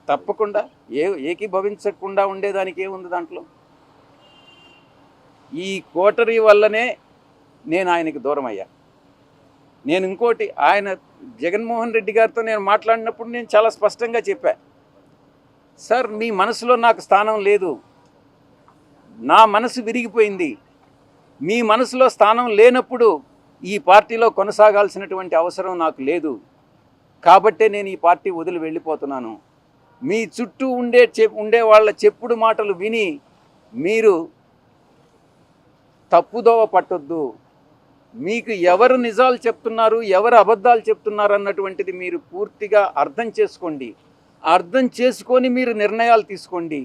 తప్పకుండా ఏకీభవించకుండా ఉండేదానికి ఏముంది దాంట్లో. ఈ కోటరీ వల్లనే నేను ఆయనకి దూరం అయ్యా. నేను ఇంకోటి, ఆయన జగన్మోహన్ రెడ్డి గారితో నేను మాట్లాడినప్పుడు నేను చాలా స్పష్టంగా చెప్పా, సార్ మీ మనసులో నాకు స్థానం లేదు, నా మనసు విరిగిపోయింది, మీ మనసులో స్థానం లేనప్పుడు ఈ పార్టీలో కొనసాగాల్సినటువంటి అవసరం నాకు లేదు, కాబట్టే నేను ఈ పార్టీ వదిలి వెళ్ళిపోతున్నాను. మీ చుట్టూ ఉండే వాళ్ళ చెప్పుడు మాటలు విని మీరు తప్పుదోవ పట్టొద్దు. మీకు ఎవరు నిజాలు చెప్తున్నారు, ఎవరు అబద్ధాలు చెప్తున్నారు అన్నటువంటిది మీరు పూర్తిగా అర్థం చేసుకోండి. అర్థం చేసుకొని మీరు నిర్ణయాలు తీసుకోండి.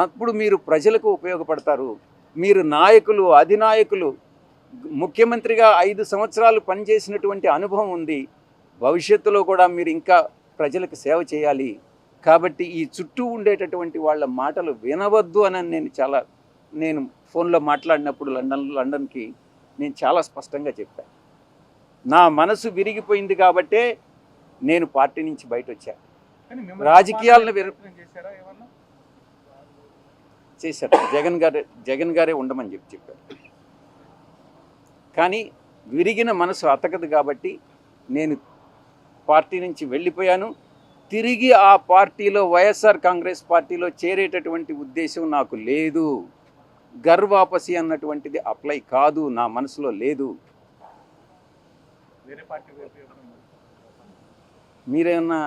అప్పుడు మీరు ప్రజలకు ఉపయోగపడతారు. మీరు నాయకులు, అధినాయకులు, ముఖ్యమంత్రిగా 5 సంవత్సరాలు పనిచేసినటువంటి అనుభవం ఉంది. భవిష్యత్తులో కూడా మీరు ఇంకా ప్రజలకు సేవ చేయాలి. కాబట్టి ఈ చుట్టూ ఉండేటటువంటి వాళ్ళ మాటలు వినవద్దు అని నేను ఫోన్లో మాట్లాడినప్పుడు లండన్కి నేను చాలా స్పష్టంగా చెప్పాను. నా మనసు విరిగిపోయింది కాబట్టే నేను పార్టీ నుంచి బయట వచ్చాను. రాజకీయాలను చేశారు, జగన్ గారే ఉండమని చెప్పారు. కానీ విరిగిన మనసు అతకదు కాబట్టి నేను పార్టీ నుంచి వెళ్ళిపోయాను. తిరిగి ఆ పార్టీలో, వైఎస్ఆర్ కాంగ్రెస్ పార్టీలో చేరేటటువంటి ఉద్దేశం నాకు లేదు. గర్వాపసి అన్నటువంటిది అప్లై కాదు, నా మనసులో లేదు. మీరేమన్నా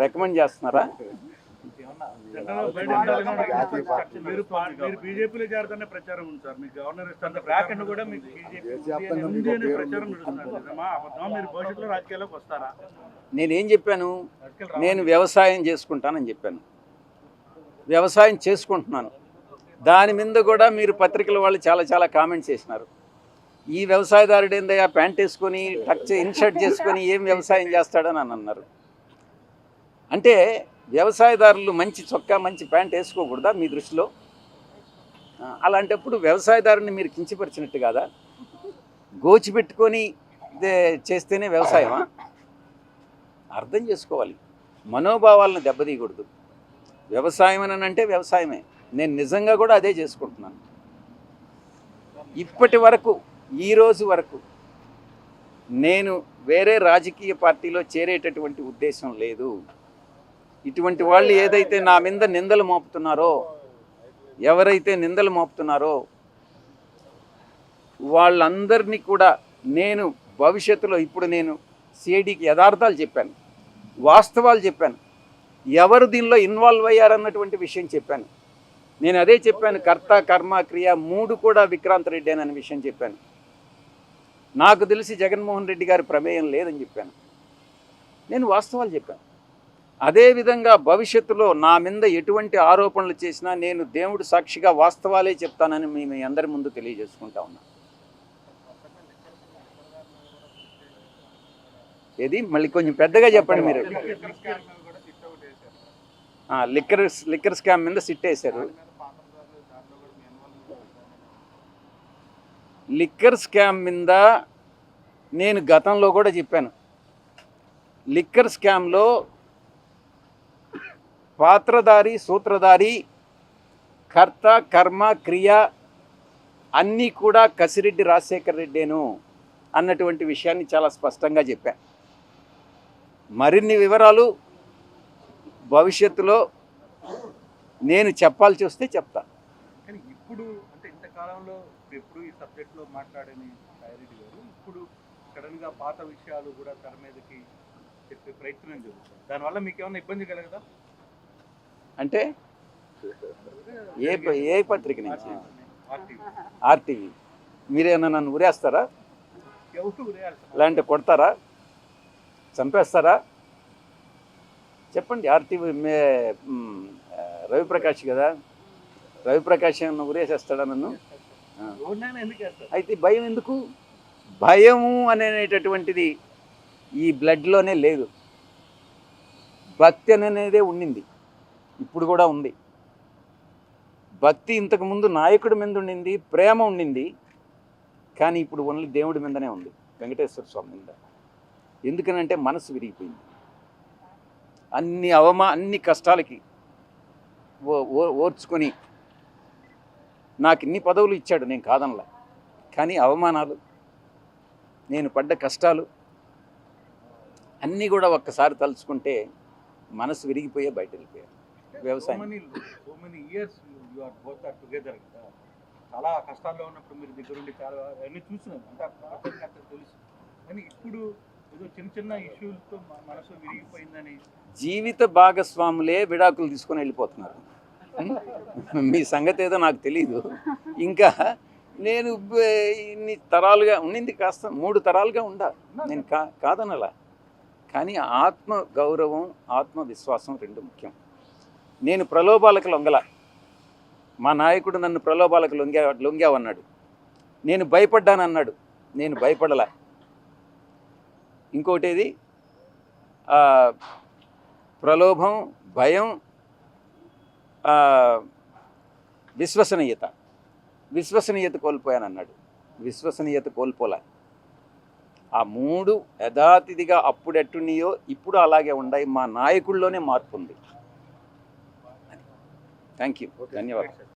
రికమెండ్ చేస్తున్నారా? నేనేం చెప్పాను? నేను వ్యవసాయం చేసుకుంటానని చెప్పాను. వ్యవసాయం చేసుకుంటున్నాను. దాని మీద కూడా మీరు పత్రికల వాళ్ళు చాలా కామెంట్స్ చేసినారు. ఈ వ్యవసాయదారుడు ఏందయ్యా ప్యాంట్ వేసుకొని ఇన్షర్ట్ చేసుకొని ఏం వ్యవసాయం చేస్తాడని అన్నారు. అంటే వ్యవసాయదారులు మంచి చొక్కా, మంచి ప్యాంట్ వేసుకోకూడదా మీ దృష్టిలో? అలాంటప్పుడు వ్యవసాయదారుని మీరు కించపరిచినట్టు కాదా? గోచిపెట్టుకొని చేస్తేనే వ్యవసాయమా? అర్థం చేసుకోవాలి. మనోభావాలను దెబ్బతీయకూడదు. వ్యవసాయం అని అంటే వ్యవసాయమే. నేను నిజంగా కూడా అదే చేసుకుంటున్నాను. ఇప్పటి వరకు, ఈరోజు వరకు నేను వేరే రాజకీయ పార్టీలో చేరేటటువంటి ఉద్దేశం లేదు. ఇటువంటి వాళ్ళు ఏదైతే నా మీద నిందలు మోపుతున్నారో, ఎవరైతే నిందలు మోపుతున్నారో వాళ్ళందరినీ కూడా నేను భవిష్యత్తులో, ఇప్పుడు నేను సిఐడికి యథార్థాలు చెప్పాను, వాస్తవాలు చెప్పాను, ఎవరు దీనిలో ఇన్వాల్వ్ అయ్యారన్నటువంటి విషయం చెప్పాను. నేను అదే చెప్పాను, కర్త కర్మ క్రియ 3 కూడా విక్రాంత్ రెడ్డి అనే విషయం చెప్పాను. నాకు తెలిసి జగన్మోహన్ రెడ్డి గారి ప్రమేయం లేదని చెప్పాను. నేను వాస్తవాలు చెప్పాను. అదేవిధంగా భవిష్యత్తులో నా మీద ఎటువంటి ఆరోపణలు చేసినా నేను దేవుడు సాక్షిగా వాస్తవాలే చెప్తానని మీ అందరి ముందు తెలియజేసుకుంటా ఉన్నా. ఏది మళ్ళీ కొంచెం పెద్దగా చెప్పండి మీరు. లిక్కర్ స్కామ్ మీద సిట్ వేశారు. లిక్కర్ స్కామ్ మీద నేను గతంలో కూడా చెప్పాను. లిక్కర్ స్కామ్లో పాత్రధారి, సూత్రధారి, కర్త కర్మ క్రియ అన్నీ కూడా కసిరెడ్డి రాజశేఖర రెడ్డేను అన్నటువంటి విషయాన్ని చాలా స్పష్టంగా చెప్పా. మరిన్ని వివరాలు భవిష్యత్తులో నేను చెప్పాల్సి వస్తే చెప్తా. కానీ ఇప్పుడు అంటే ఇంతకాలంలో ఎప్పుడు ఈ సబ్జెక్ట్లో మాట్లాడని సాయిరెడ్డి గారు ఇప్పుడు సడన్గా పాత విషయాలు కూడా తెర మీదకి చెప్పే ప్రయత్నం జరుగుతుంది. దానివల్ల మీకు ఏమైనా ఇబ్బంది కలగదా? అంటే ఏ పత్రిక నుంచి? ఆర్టీవీ. మీరేమన్నా నన్ను ఉరేస్తారా? లేదంటే కొడతారా, చంపేస్తారా? చెప్పండి. ఆర్టీవీ రవిప్రకాష్ కదా, రవిప్రకాష్ ఏమన్నా ఉరేసేస్తాడా నన్ను? అయితే భయం ఎందుకు? భయము అనేటటువంటిది ఈ బ్లడ్లోనే లేదు. భక్తి అనేదే ఉండింది, ఇప్పుడు కూడా ఉంది. భక్తి ఇంతకుముందు నాయకుడి మీద ఉండింది, ప్రేమ ఉండింది. కానీ ఇప్పుడు ఓన్లీ దేవుడి మీదనే ఉంది, వెంకటేశ్వర స్వామి మీద. ఎందుకనంటే మనసు విరిగిపోయింది. అన్ని కష్టాలకి ఓర్చుకొని నాకు ఇన్ని పదవులు ఇచ్చాడు, నేను కాదనలా. కానీ అవమానాలు, నేను పడ్డ కష్టాలు అన్నీ కూడా ఒక్కసారి తలుచుకుంటే మనసు విరిగిపోయే బయట వెళ్ళిపోయాను. వ్యవసాయం so many years you are both are together కదా. చాలా కష్టాల్లో ఉన్నప్పుడు మీరు దగ్గరుండి చాలా అన్నీ చూసినాం, అంటే అతనికి తెలుసు. కానీ ఇప్పుడు ఏదో చిన్న చిన్న ఇష్యూలతో మనసు విరిగిపోయిందని. జీవిత భాగస్వాములే విడాకులు తీసుకొని వెళ్ళిపోతున్నారు. మీ సంగతి ఏదో నాకు తెలీదు. ఇంకా నేను ఇన్ని తరాలుగా ఉండింది, కాస్త 3 తరాలుగా ఉండా, నేను కాదనలా. కానీ ఆత్మ గౌరవం, ఆత్మవిశ్వాసం 2 ముఖ్యం. నేను ప్రలోభాలకు లొంగల. మా నాయకుడు నన్ను ప్రలోభాలకు లొంగావన్నాడు. నేను భయపడ్డానన్నాడు, నేను భయపడలా. ఇంకోటేది ప్రలోభం, భయం, విశ్వసనీయత కోల్పోయానన్నాడు. విశ్వసనీయత కోల్పోలే. ఆ 3 యథాతిథిగా అప్పుడెట్టున్నాయో ఇప్పుడు అలాగే ఉన్నాయి. మా నాయకుల్లోనే మార్పు ఉంది. థ్యాంక్ యూ, ధన్యవాదాలు.